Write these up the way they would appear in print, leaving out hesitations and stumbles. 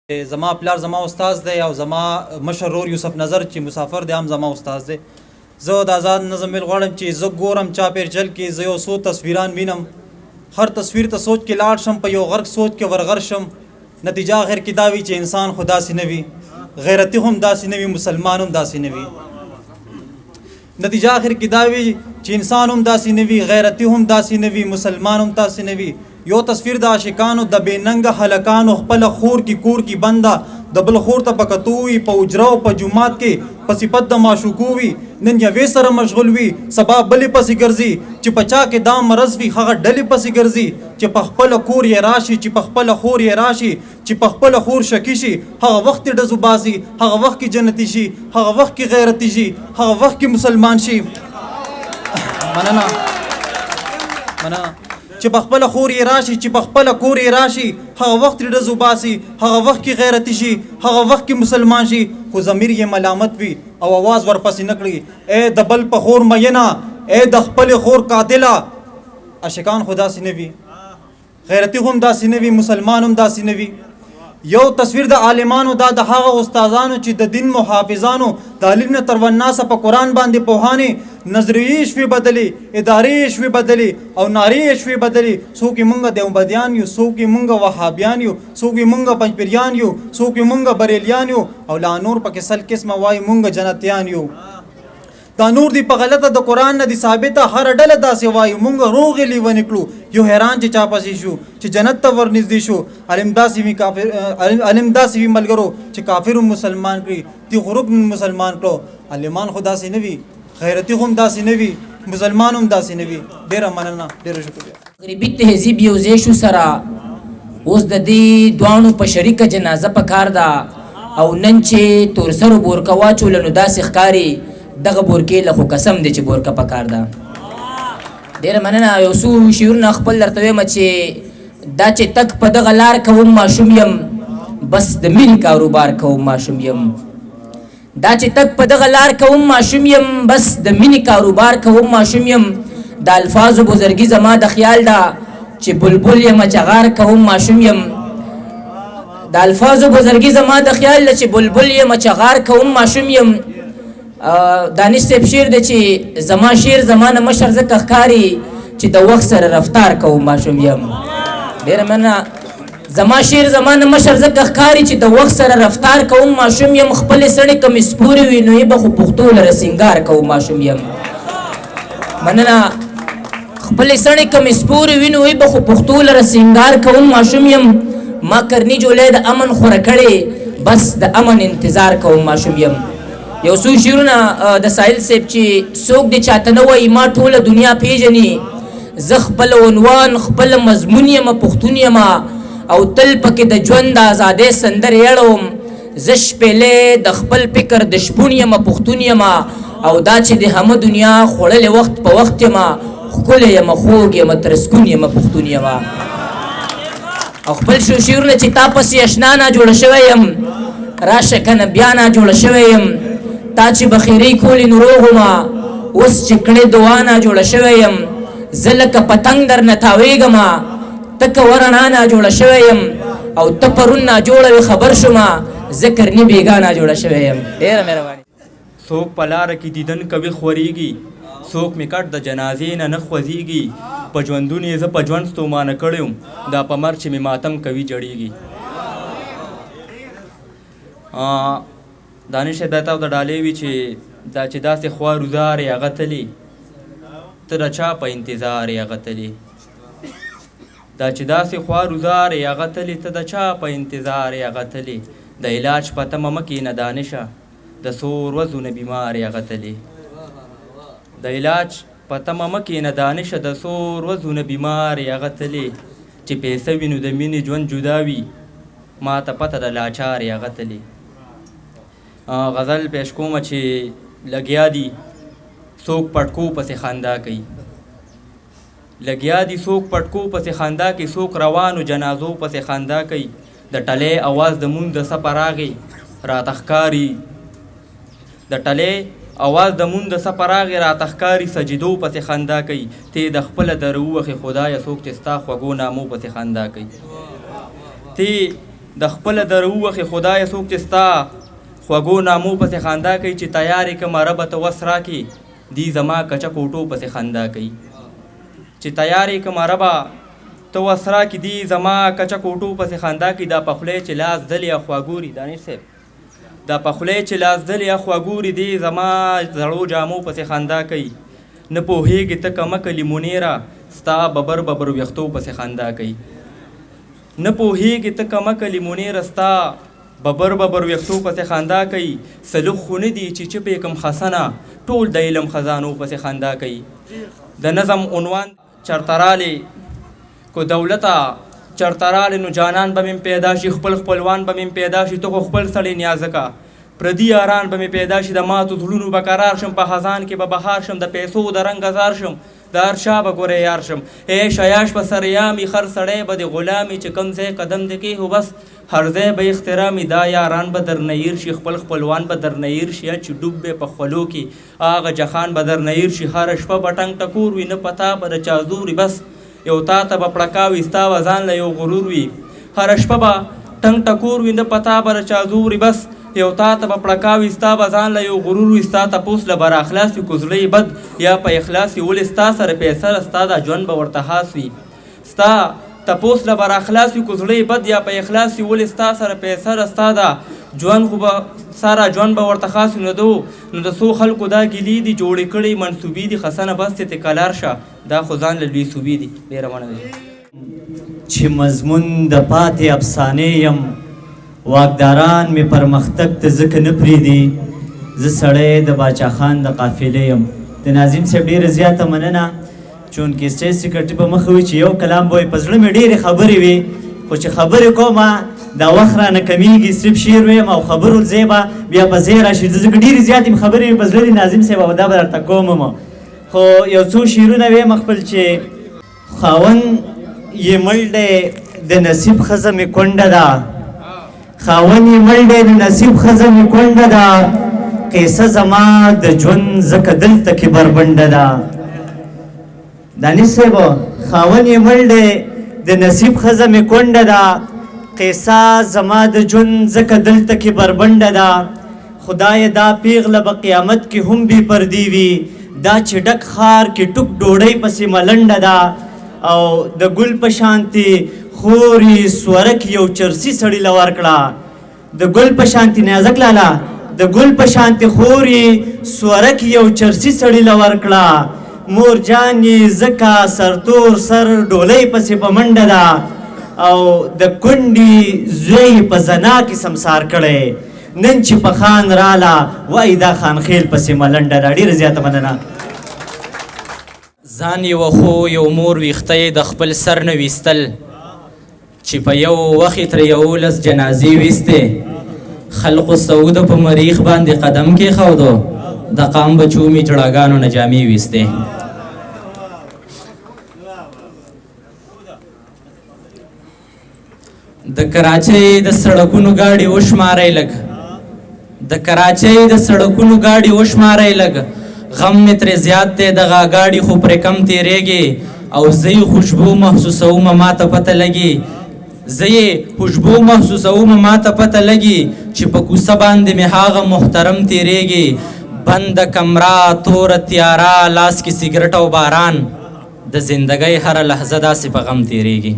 زما پلار زما استاد دی او زما مشر ورور یوسف نظر چې مسافر دی هم زما استاد دی. زه د آزاد نظم مل غواړم چې زه ګورم چاپېرچل کې زه یو څو تصویران وینم، هر تصویر ته سوچ کې لاړ شم، په یو غرق سوچ کې ورغر شم. نتیجه آخر کې دا وي چې انسان خو داسې نه وي، غیرتي هم داسې نه وي، مسلمان هم داسې نه وي. نتیجه آخر کې دا وي چې انسان هم داسې نه وي، غیرتي هم داسې نه وي، مسلمان هم داسې نه وي. یو تصویر د عاشقانو د بېننګه هلکانو، خپله خور کی کور کی بنده د بل خور ته په کتو وي، په اجره او په جومات کې په صفت د معشوقو وي. نن یوې سره مشغول وي، سبا بلې پسې ګرځي، چې په چا کې دا مرض وي هغه ډلې پسې ګرځي. چې په خپله کور یې راشي، چې په خپله خور یې راشي، چې په خپله خور شکي شي، هغه وخت یې ډزو باسي، هغه وخت کې جنتي شي، هغه وخت کې غیرتي شي، هغه وخت کې مسلمان شي. مننه چې په خپله خور یې راشي، چې په خپله کور یې راشي، هغه وخت یې ډزو باسي، هغه وخت کې غیرتي شي، هغه وخت کې مسلمان شي. خو ضمیر یې ملامت وي او آواز ورپسې نه کړي، ای د بل په خور مینه، ای د خپلې خور قاتله. عاشقان خو داسې نه وي، غیرتي هم داسې نه وي، مسلمان هم داسې نه وي. یو تصویر د عالمانو، دا د هغه استادانو چې د دین محافظانو، د علم نه تر والناسه په قرآن باندې پوهانې، نظریې شوې بدلې، ادارې شوې بدلې او نارې شوې بدلې. څوک یې مونږ دیوبندیان یو، څوک یې مونږ وهابیان یو، څوک یې مونږ پنجپیریان یو، څوک یې مونږ بریلیان یو، او لا نور پکې سل قسمه وایي مونږ جنتیان یو. دا نور دی په غلطه د قرآن نه دی ثابته، هر ډله داسې وایي مونږ روغې لیونې کړو. یو حیران چې چا پسې شو چې جنت ته ورنږدې شو. علم داسې وي ملګرو چې کافر هم مسلمان کړي، دی غروب مسلمان کړو. عالمان خو داسې نه وي، غیرتي هم داسې نه وي، مسلمان هم داسې نه وي. ډېره مننه، ډېره شکریه. غریبي تهذیب یو ځای شو سره، اوس د دې دواړو په شریکه جنازه په کار ده. او نن چې تورسرو بورکه واچوله نو داسې ښکاري دغه بورکې له خو قسم دی چې بورکه په کار ده. ډېره مننه. یو څو شعرونه خپل درته وایم چې دا چې تک په دغه لار کوم ماشوم یم، بس د مینې کاروبار کوم ماشوم یم. دا چې تک په دغه لار کوم ماشوم یم، بس د مینې کاروبار کوم ماشوم یم. د الفاظو بزرګي زما د خیال ده چې بلبل یم چغار کوم ماشوم یم. د الفاظو بزرګي زما د خیال ده چې بلبل یم چغار کوم ماشوم یم. دانش صاحب شعر دی چې زما شعر زما نه مشر ځکه ښکاري چې د وخت سره رفتار کوم ماشوم یم. ډېره مننه. زما شعر زما نه مشر ځکه ښکاري چې د وخت سره رفتار کوم ماشوم یم. خپلې سړې کمې سپورې وي نو یې به خو پښتو لره سینګار کوم ماشوم یم. مننه. خپلې سړې کمې سپورې وي نو یې به خو پښتو لره سینګار کوم ماشوم یم. ما کرني جولی د امن خوره کړې، بس د امن انتظار کوم ماشوم یم. یو څو شعرونه د ساحل صاحب چې څوک دې چاته نه وایي ما ټوله دنیا پیژني. زه خپل عنوان خپل مضمون یم پښتون یم، او تل پکې د ژوند د ازادۍ سندرې اړوم. زه شپېلې د خپل فکر د شپون یم پښتون یم، او دا چې د همه دنیا خوړلې وخت په وخت یم، ښکلی یم خوږ یم ترسکون یم پښتون یم. او خپل شعرونه چې تا پسې اشنا نه جوړه شوی یم، راشه که نه بیا نه جوړه شوی یم. تا چې بخیرۍ کولې نو روغ ومه، اوس چې کړې دعا نه جوړه شوی یم. زه لکه پتنګ در نه تاویږمه، ته که ورڼا نه جوړه شوی یم. او ته پرون نه جوړه وې خبر شومه، زه کرني بېګا نه جوړه شوی یم. ډېره مهرباني. څوک په لاره کې دیدن کوي خورېږي، څوک مې کټ د جنازې نه خوځېږي. په ژوندون یې زه په ژوند ستومانه کړی یم، دا په مرګ چې مې ماتم کوي جړېږي. دانش دا ته د ډالۍ وي چې دا چې داسې خوا روزار یې هغه تلي، ته د چا په انتظار یې هغه تلي. دا چې داسې خوا روزار یې هغه تلي، ته د چا په انتظار یې هغه تلي. د علاج په تمه مه کښېنه دانشه، د څو ورځو نه بیمار یې هغه تلي. د علاج په تمه مه کښېنه دانشه، د څو ورځو نه بیمار یې هغه تلي. چې پیسه وي نو د مینې ژوند جدا وي، ما ته پته د لاچار یې هغه تلي. غزل پیش کومه چې لګیا دي څوک پټکو پسې خندا کوي. لګیا دي څوک پټکو پسې خندا کوي، څوک روانو جنازو پسې خندا کوي. د ټلۍ اواز د مونږ د سفر راغی راته ښکاري، د ټلۍ اواز د مونږ د سفر راغی راته ښکاري. سجدو پسې خندا کوي، ته د خپله در ووښې خدایه څوک چې ستا خوږو نامو پسې خندا کوي. ته د خپله در ووخې خدایه څوک چې ستا خوږو نامو پسې خندا کوي چې تیار یې کړمه ربه ته وس راکړي دی زما کچه کوټو پسې خندا کوي چې تیار یې کړمه ربه ته وس راکړي دی زما کچه کوټو پسې خندا کوي دا پخلی چې لاس دلې خواګوري دانش صاحب دا پخلی چې لاس دلې خواګوري دی زما زړو جامو پسې خندا کوي نه پوهېږي ته کمکه لیمونیره ستا ببر ببر ویښتو پسې خندا کوي نه پوهېږي ته کمکه لیمونیره ستا ببر ببر ویښتو پسې خندا کوي سلوخ خو نه دي چې چپ یې کم خسنه ټول د علم خزانو پسې خندا کوي د نظم عنوان چرته رالې کو دولته چرته رالې نو جانان به مې پیدا شي خپل خپلوان به مې پیدا شي ته خو خپل سړی نیازه کا پردي یاران به مې پیدا شي د ماتو زړونو به قرار شم په خزان کې به بهار شم د پیسو د رنګ ازار شم د هر شا به ګورې یار شم عیش عیاش به سریامي خر سړی به د غلامي چې کوم ځای قدم د کې هو بس هر ځای به احترامي دا یاران به درنه هیر شي خپل خپلوان به درنه هیر شي چې ډوب به په خولو کې هغه جخان به درنه هیر شي هره شپه به ټنګ ټکور وي نه پتا به د چا زوري بس یو تا ته به پړکاوي ستا به ځان له یو غرور وي هره شپه به ټنګ ټکور وي نه پتا به د چا زوري بس یو تا ته به پړکاوي ستا به ځان له یو غرور وي ستا تپوس له بر اخلاص وي کو زړه بد یا په اخلاص وي ولې ستا سره پیسره ستا دا ژوند به ورته خاص وي ستا تپوس له بر اخلاص وي کو زړه بد یا په اخلاص وي ولې ستا سره پیسره ستا دا ژوند خو به ساره ژوند به ورته خاص وي نو د څو خلکو دا ګیلې دي جوړې کړې منصوبې دي خسنه بس ته کلار شه دا خو ځان له لوی صوبې دي ډېره مننه چې مضمون د پاتې افسانې یم واکداران مې پرمختګ ته ځکه نه پرېږدي زه سړی د باچا خان د قافلې یم د ناظم صاحب ډېره زیاته مننه چونکې سټیج سیکرټري په مخه وي چې یو کلام به وي په زړه مې ډېرې خبرې وي خو چې خبرې کومه دا وخت رانه کمیږي صرف شعر ویم او خبرو ځای به بیا په ځای راشي ځکه ډېرې زیاتې مې خبرې وي په زړه د ناظم صاحب او دا به درته کوم خو یو څو شعرونه ویم خپل چې خاوند یې مړ دی د نصیب ښځه مې کونډه ده خاوند یې مړ دی د نصیب ښځه مې کونډه ده قیصه زما د ژوند ځکه دلته کې بربنډه ده دانش صاحب خاوند یې مړ دی د نصیب ښځه مې کونډه ده قیصه زما د ژوند ځکه دلته کې بربنډه ده خدایه دا پیغله به قیامت کې هم بې پردې وي دا چې ډک ښار کې ټوک ډوډۍ پسې ملنډه ده او د ګل په شانتې خوري سورک یو چرسي سړي له ورکړه د ګل په شانتې نیازک لاله د ګل په شانتې خوري سورک یو چرسي سړي له ورکړه مور جان یې ځکه سرتور سر ډولۍ پسې په منډه ده او د کونډې زوی په زنا کې سمسار کړی نن چې په خان راله وایي دا خانخیل پسې ملنډه ده ډېره زیاته مننه ځان یې وخو یو مور ویښته یې د خپل سر نه ویستل چې په یو وخت تر 11 جنازې ویستې خلقو سعودو په مریخ باندې قدم کېښودو د قام بچو مې جړاګانو نه جامې ویستې د کراچۍ د سړکونو ګاډي وشمارئ لږ د کراچۍ د سړکونو ګاډي وشمارئ لږ غم مې ترې زیات دی دغه ګاډي خو پرې کم تېرېږي او زه یې خوشبو محسوسومه ما ته پته لګي زه یې خوشبو محسوسومه ما ته پته لګي چې په کوڅه باندې مې هغه محترم تېرېږي بنده کمره توره تیاره لاس کې سګرټ او باران د زندګۍ هره لحظه داسې په غم تېرېږي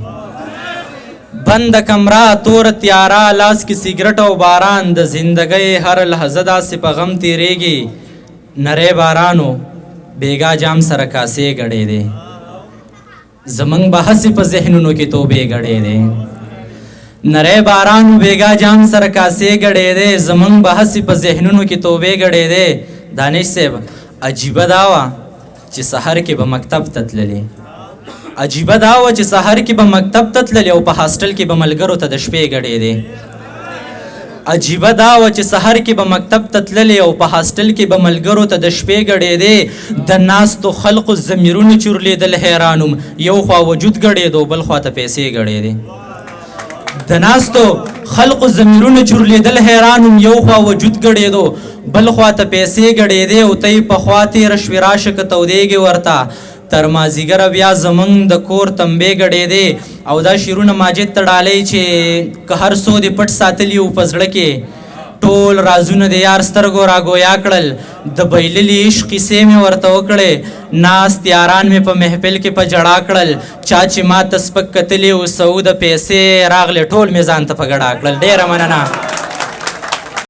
بند کمره تور تیاره لاس کې سیګرټ او باران د زندګۍ هر لحظه داسې په غم تېرېږي نری بارانو بیګا جام سره کاسې ګړې دی زمونږ به هسې په ذهنونو کې توبې ګړې دی نری بارانو بیګا جام سره کاسې ګړې دی زمونږ به هسې په ذهنونو کې توبې ګړې دی دانش صاحب عجیبه دا وه چې سحر کې به مکتب ته تللې عجیبه دا وه چې سحر کې به مکتب ته تللې او په هاسټل کې به ملګرو ته د شپې ګډې دی عجیبه دا وه چې سحر کې به مکتب ته تللې او په هاسټل کې به ملګرو ته د شپې ګډې دی د ناستو خلقو ضمیرونو چورلېدل حیرانوم یو خوا وجود ګډېدو بل خوا ته پیسې ګډېدې د ناستو خلقو ضمیرونو چورلېدل حیرانوم یو خوا وجود ګډېدو بل خوا ته پیسې ګډېدې او ته یې پخوا تېره شوې راشه که تودېږې ورته تر مازیګره بیا زمونږ د کور تنبې ګډېدې او دا شعرونه ماجد ته ډالۍ چې که هر څو دې پټ ساتلي وو په زړه کې ټول رازونه د یار سترګو راګویا کړل د بایللي عشق کیسې مې ورته وکړې ناست یاران مې په محفل کې په جړا کړل چا چې ما ته سپک کتلي و سعود پیسې راغلې ټول مې ځان ته په ګډا کړل ډېره مننه